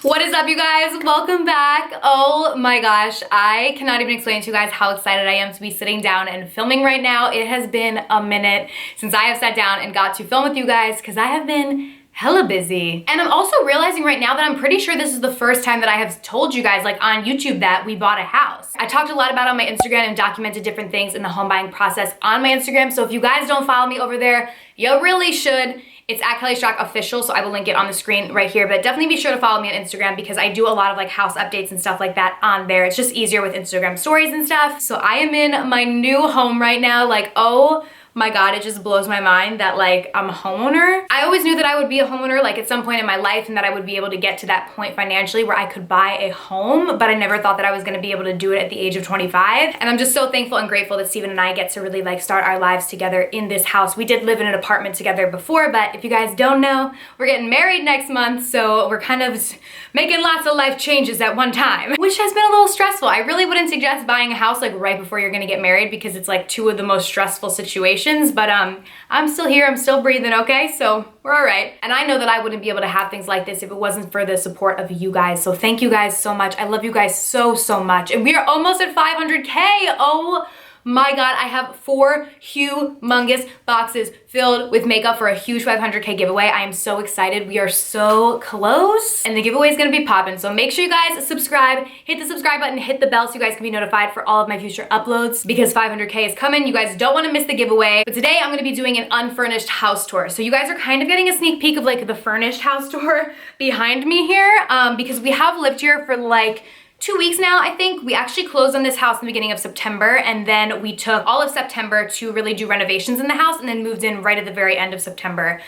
What is up, you guys? Welcome back. Oh my gosh, I cannot even explain to you guys how excited I am to be sitting down and filming right now. It has been a minute since I have sat down and got to film with you guys because I have been hella busy. And I'm also realizing right now that I'm pretty sure this is the first time that I have told you guys, like on YouTube, that we bought a house. I talked a lot about it on my Instagram and documented different things in the home buying process on my Instagram. So if you guys don't follow me over there, you really should. It's at Kelly Strack Official, so I will link it on the screen right here, but definitely be sure to follow me on Instagram because I do a lot of like house updates and stuff like that on there. It's just easier with Instagram stories and stuff. So I am in my new home right now, like, oh my God, it just blows my mind that like I'm a homeowner. I always knew that I would be a homeowner like at some point in my life and that I would be able to get to that point financially where I could buy a home, but I never thought that I was gonna be able to do it at the age of 25. And I'm just so thankful and grateful that Steven and I get to really like start our lives together in this house. We did live in an apartment together before, but if you guys don't know, we're getting married next month, so we're kind of making lots of life changes at one time, which has been a little stressful. I really wouldn't suggest buying a house like right before you're gonna get married because it's like two of the most stressful situations, but I'm still here, I'm still breathing, okay? So we're all right. And I know that I wouldn't be able to have things like this if it wasn't for the support of you guys. So thank you guys so much. I love you guys so, so much. And we are almost at 500K. Oh my God, I have 4 humongous boxes filled with makeup for a huge 500K giveaway. I am so excited. We are so close and the giveaway is gonna be popping. So make sure you guys subscribe, hit the subscribe button, hit the bell so you guys can be notified for all of my future uploads because 500K is coming. You guys don't wanna miss the giveaway. But today I'm gonna be doing an unfurnished house tour. So you guys are kind of getting a sneak peek of like the furnished house tour behind me here because we have lived here for like 2 weeks now, I think. We actually closed on this house in the beginning of September, and then we took all of September to really do renovations in the house and then moved in right at the very end of September.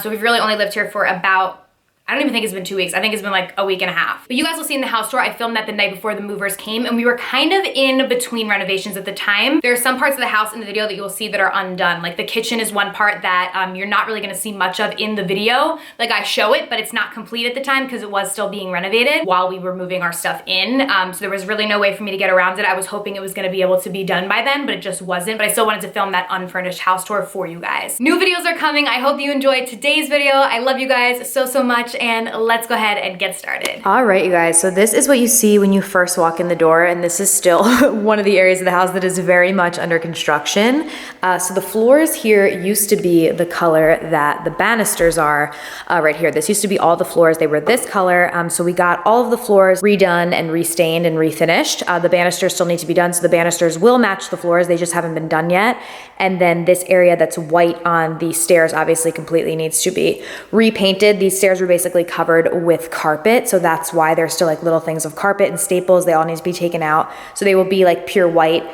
So we've really only lived here for about, I don't even think it's been 2 weeks. I think it's been like a week and a half. But you guys will see in the house tour, I filmed that the night before the movers came and we were kind of in between renovations at the time. There are some parts of the house in the video that you will see that are undone. Like the kitchen is one part that you're not really gonna see much of in the video. Like I show it, but it's not complete at the time because it was still being renovated while we were moving our stuff in. So there was really no way for me to get around it. I was hoping it was gonna be able to be done by then, but it just wasn't. But I still wanted to film that unfurnished house tour for you guys. New videos are coming. I hope you enjoyed today's video. I love you guys so, so much, and let's go ahead and get started. All right, you guys, so this is what you see when you first walk in the door, and this is still one of the areas of the house that is very much under construction. So the floors here used to be the color that the banisters are right here. This used to be all the floors. They were this color, so we got all of the floors redone and restained and refinished. The banisters still need to be done, so the banisters will match the floors. They just haven't been done yet. And then this area that's white on the stairs obviously completely needs to be repainted. These stairs were basically covered with carpet, so that's why there's still like little things of carpet and staples. They all need to be taken out, so they will be like pure white,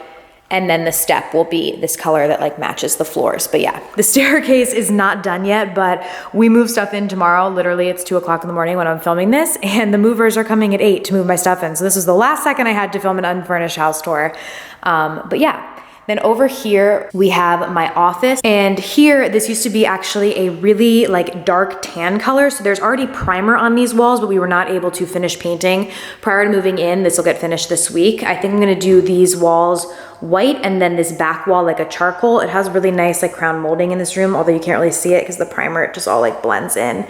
and then the step will be this color that like matches the floors. But yeah, the staircase is not done yet, but we move stuff in tomorrow. Literally it's 2 o'clock in the morning when I'm filming this, and the movers are coming at 8 to move my stuff in. So this is the last second I had to film an unfurnished house tour. But yeah. Then over here, we have my office, and here, this used to be actually a really like dark tan color. So there's already primer on these walls, but we were not able to finish painting prior to moving in. This will get finished this week. I think I'm gonna do these walls white and then this back wall like a charcoal. It has really nice like crown molding in this room, although you can't really see it because the primer, it just all like blends in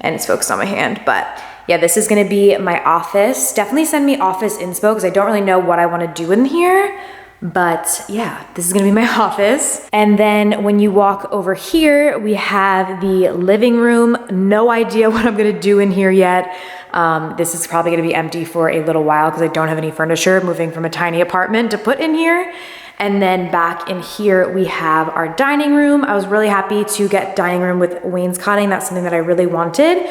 and it's focused on my hand. But yeah, this is gonna be my office. Definitely send me office inspo because I don't really know what I wanna do in here. But yeah, this is gonna be my office. And then when you walk over here, we have the living room. No idea what I'm gonna do in here yet. This is probably gonna be empty for a little while because I don't have any furniture, moving from a tiny apartment to put in here. And then back in here, we have our dining room. I was really happy to get dining room with wainscoting. That's something that I really wanted.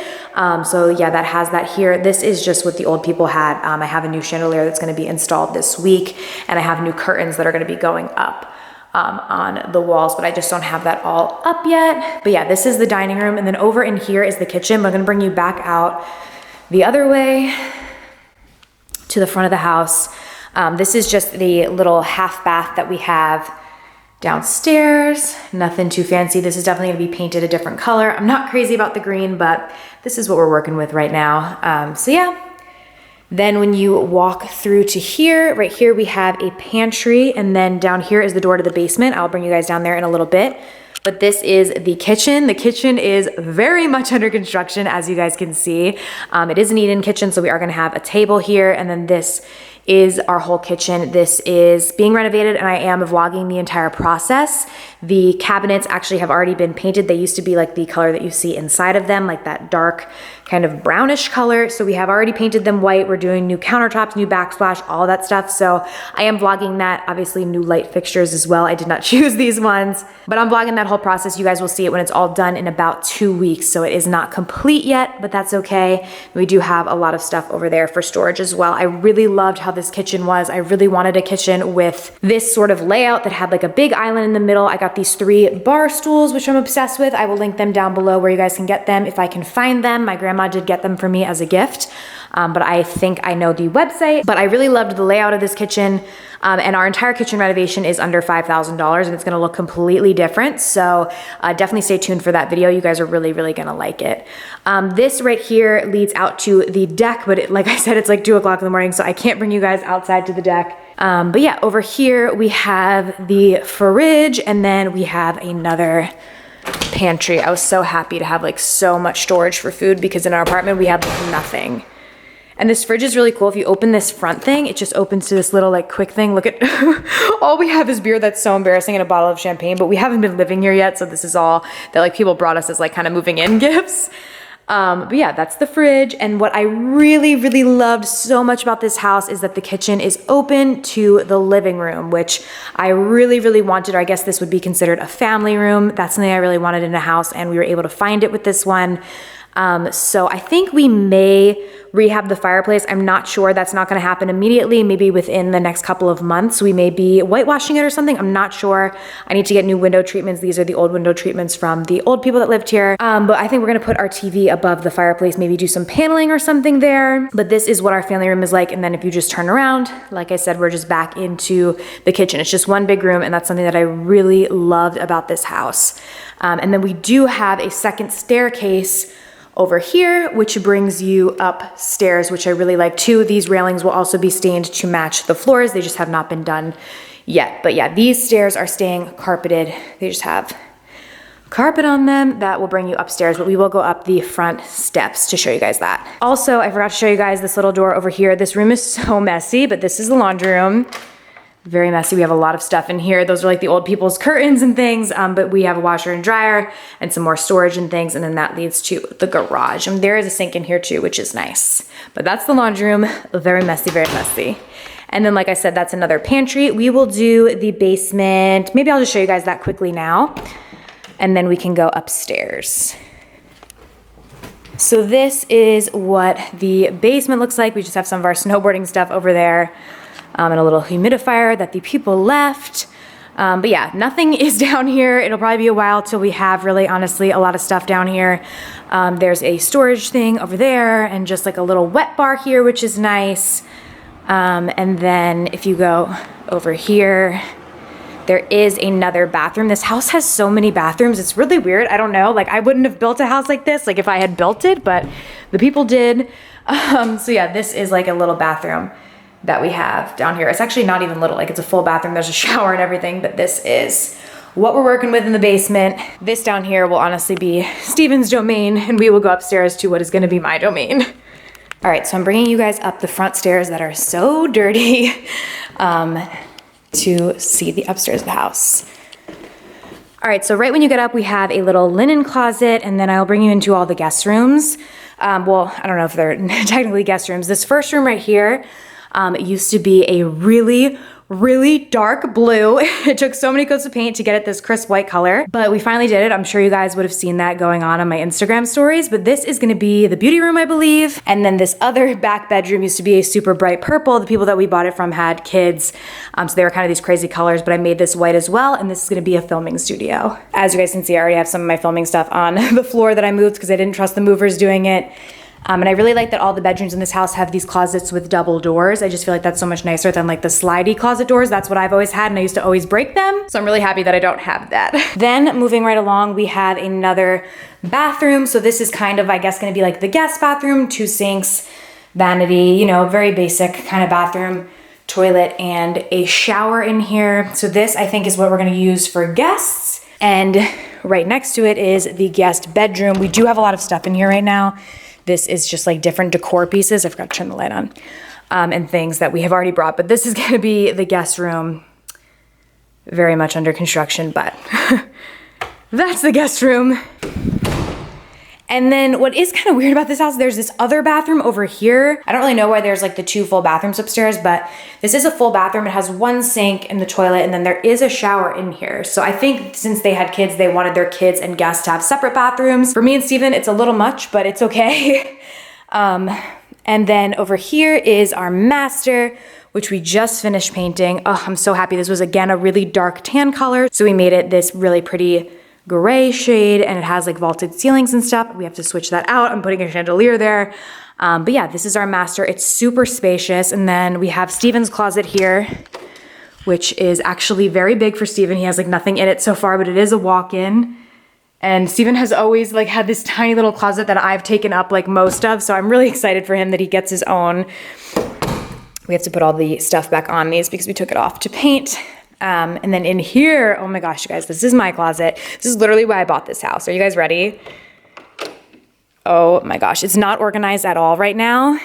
So yeah, that has that here. This is just what the old people had. I have a new chandelier that's gonna be installed this week, and I have new curtains that are gonna be going up on the walls, but I just don't have that all up yet. But yeah, this is the dining room. And then over in here is the kitchen. I'm gonna bring you back out the other way to the front of the house. This is just the little half bath that we have downstairs. Nothing too fancy. This is definitely gonna be painted a different color. I'm not crazy about the green, but this is what we're working with right now. So yeah. Then when you walk through to here, right here we have a pantry, and then down here is the door to the basement. I'll bring you guys down there in a little bit. But this is the kitchen. The kitchen is very much under construction, as you guys can see. It is an eat-in kitchen, so we are gonna have a table here, and then this is our whole kitchen. This is being renovated, and I am vlogging the entire process. The cabinets actually have already been painted. They used to be like the color that you see inside of them, like that dark kind of brownish color. So we have already painted them white. We're doing new countertops, new backsplash, all that stuff. So I am vlogging that. Obviously new light fixtures as well. I did not choose these ones, but I'm vlogging that whole process. You guys will see it when it's all done in about 2 weeks. So it is not complete yet, but that's okay. We do have a lot of stuff over there for storage as well. I really loved how this kitchen was. I really wanted a kitchen with this sort of layout that had like a big island in the middle. I got these 3 bar stools, which I'm obsessed with. I will link them down below where you guys can get them if I can find them. My grandma did get them for me as a gift, but I think I know the website. But I really loved the layout of this kitchen, and our entire kitchen renovation is under $5,000, and it's gonna look completely different. So definitely stay tuned for that video. You guys are really, really gonna like it. This right here leads out to the deck, but like I said, it's like 2 o'clock in the morning, so I can't bring you guys outside to the deck. But yeah, over here we have the fridge, and then we have another pantry. I was so happy to have like so much storage for food because in our apartment we had like nothing. And this fridge is really cool. If you open this front thing, it just opens to this little like quick thing. Look at, all we have is beer. That's so embarrassing, and a bottle of champagne, but we haven't been living here yet. So this is all that like people brought us as like kind of moving in gifts. But yeah, that's the fridge. And what I really, really loved so much about this house is that the kitchen is open to the living room, which I really, really wanted, or I guess this would be considered a family room. That's something I really wanted in a house, and we were able to find it with this one. So I think we may rehab the fireplace. I'm not sure. That's not gonna happen immediately. Maybe within the next couple of months, we may be whitewashing it or something. I'm not sure. I need to get new window treatments. These are the old window treatments from the old people that lived here. But I think we're gonna put our TV above the fireplace, maybe do some paneling or something there. But this is what our family room is like. And then if you just turn around, like I said, we're just back into the kitchen. It's just one big room, and that's something that I really loved about this house. And then we do have a second staircase over here, which brings you upstairs, which I really like too. These railings will also be stained to match the floors. They just have not been done yet. But yeah, these stairs are staying carpeted. They just have carpet on them. That will bring you upstairs, but we will go up the front steps to show you guys that. Also, I forgot to show you guys this little door over here. This room is so messy, but this is the laundry room. Very messy. We have a lot of stuff in here. Those are like the old people's curtains and things, but we have a washer and dryer and some more storage and things, and then that leads to the garage. And there is a sink in here too, which is nice. But that's the laundry room. Very messy, very messy. And then like I said, that's another pantry. We will do the basement. Maybe I'll just show you guys that quickly now, and then we can go upstairs. So this is what the basement looks like. We just have some of our snowboarding stuff over there. And a little humidifier that the people left. But yeah, nothing is down here. It'll probably be a while till we have really, honestly, a lot of stuff down here. There's a storage thing over there and just like a little wet bar here, which is nice. And then if you go over here, there is another bathroom. This house has so many bathrooms. It's really weird. I don't know. Like I wouldn't have built a house like this, like if I had built it, but the people did. So yeah, this is like a little bathroom that we have down here. It's actually not even little, like it's a full bathroom. There's a shower and everything, but this is what we're working with in the basement. This down here will honestly be Steven's domain, and we will go upstairs to what is gonna be my domain. All right, so I'm bringing you guys up the front stairs that are so dirty to see the upstairs of the house. All right, so right when you get up, we have a little linen closet, and then I'll bring you into all the guest rooms. Well, I don't know if they're technically guest rooms. This first room right here, it used to be a really, really dark blue. It took so many coats of paint to get it this crisp white color, but we finally did it. I'm sure you guys would have seen that going on my Instagram stories, but this is gonna be the beauty room, I believe. And then this other back bedroom used to be a super bright purple. The people that we bought it from had kids, so they were kind of these crazy colors, but I made this white as well, and this is gonna be a filming studio. As you guys can see, I already have some of my filming stuff on the floor that I moved because I didn't trust the movers doing it. And I really like that all the bedrooms in this house have these closets with double doors. I just feel like that's so much nicer than like the slidey closet doors. That's what I've always had, and I used to always break them. So I'm really happy that I don't have that. Then moving right along, we have another bathroom. So this is kind of, I guess, gonna be like the guest bathroom, 2 sinks, vanity, you know, very basic kind of bathroom, toilet, and a shower in here. So this, I think, is what we're gonna use for guests. And right next to it is the guest bedroom. We do have a lot of stuff in here right now. This is just like different decor pieces. I forgot to turn the light on. And things that we have already brought, but this is gonna be the guest room. Very much under construction, but that's the guest room. And then what is kind of weird about this house, there's this other bathroom over here. I don't really know why there's like the 2 full bathrooms upstairs, but this is a full bathroom. It has 1 sink and the toilet, and then there is a shower in here. So I think since they had kids, they wanted their kids and guests to have separate bathrooms. For me and Steven, it's a little much, but it's okay. And then over here is our master, which we just finished painting. Oh, I'm so happy. This was again a really dark tan color. So we made it this really pretty gray shade, and it has like vaulted ceilings and stuff. We have to switch that out. I'm putting a chandelier there. But yeah, this is our master. It's super spacious. And then we have Steven's closet here, which is actually very big for Steven. He has like nothing in it so far, but it is a walk-in. And Steven has always like had this tiny little closet that I've taken up like most of. So I'm really excited for him that he gets his own. We have to put all the stuff back on these because we took it off to paint. And then in here, oh my gosh, you guys, this is my closet. This is literally why I bought this house. Are you guys ready? Oh my gosh, it's not organized at all right now,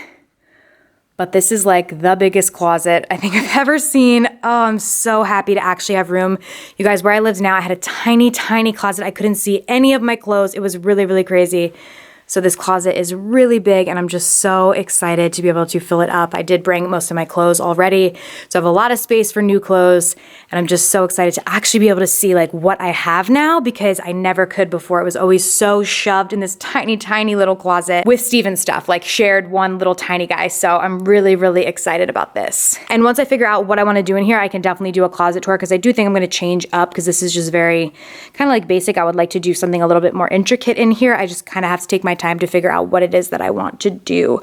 but this is like the biggest closet I think I've ever seen. Oh, I'm so happy to actually have room. You guys, where I lived now, I had a tiny, tiny closet. I couldn't see any of my clothes. It was really, really crazy. So this closet is really big, and I'm just so excited to be able to fill it up. I did bring most of my clothes already, so I have a lot of space for new clothes, and I'm just so excited to actually be able to see like what I have now, because I never could before. It was always so shoved in this tiny, tiny little closet with Steven's stuff, like shared one little tiny guy. So I'm really, really excited about this. And once I figure out what I want to do in here, I can definitely do a closet tour, because I do think I'm going to change up, because this is just very kind of like basic. I would like to do something a little bit more intricate in here. I just kind of have to take my time to figure out what it is that I want to do.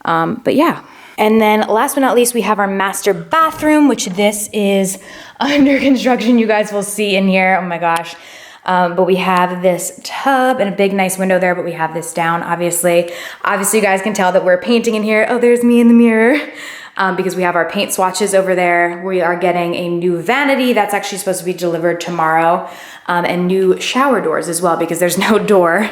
But yeah. And then last but not least, we have our master bathroom, which this is under construction. You guys will see in here. Oh my gosh. But we have this tub and a big nice window there, but we have this down, obviously. Obviously, you guys can tell that we're painting in here. Oh, there's me in the mirror. Because we have our paint swatches over there. We are getting a new vanity that's actually supposed to be delivered tomorrow. And new shower doors as well, because there's no door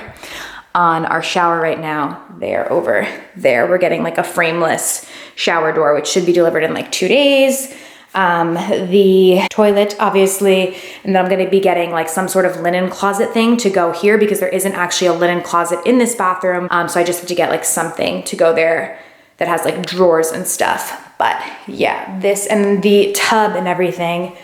on our shower right now. They're over there. We're getting like a frameless shower door, which should be delivered in like 2 days. The toilet, obviously, and then I'm gonna be getting like some sort of linen closet thing to go here, because there isn't actually a linen closet in this bathroom. So I just have to get like something to go there that has like drawers and stuff. But yeah, this and the tub and everything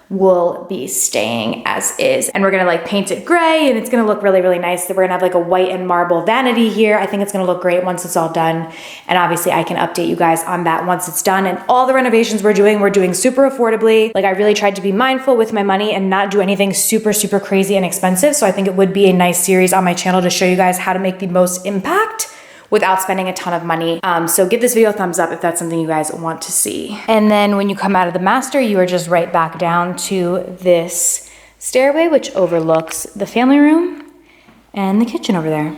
will be staying as is. And we're gonna like paint it gray, and it's gonna look really, really nice. We're gonna have like a white and marble vanity here. I think it's gonna look great once it's all done. And obviously I can update you guys on that once it's done. And all the renovations we're doing super affordably. Like I really tried to be mindful with my money and not do anything super, super crazy and expensive. So I think it would be a nice series on my channel to show you guys how to make the most impact without spending a ton of money. So give this video a thumbs up if that's something you guys want to see. And then when you come out of the master, you are just right back down to this stairway, which overlooks the family room and the kitchen over there.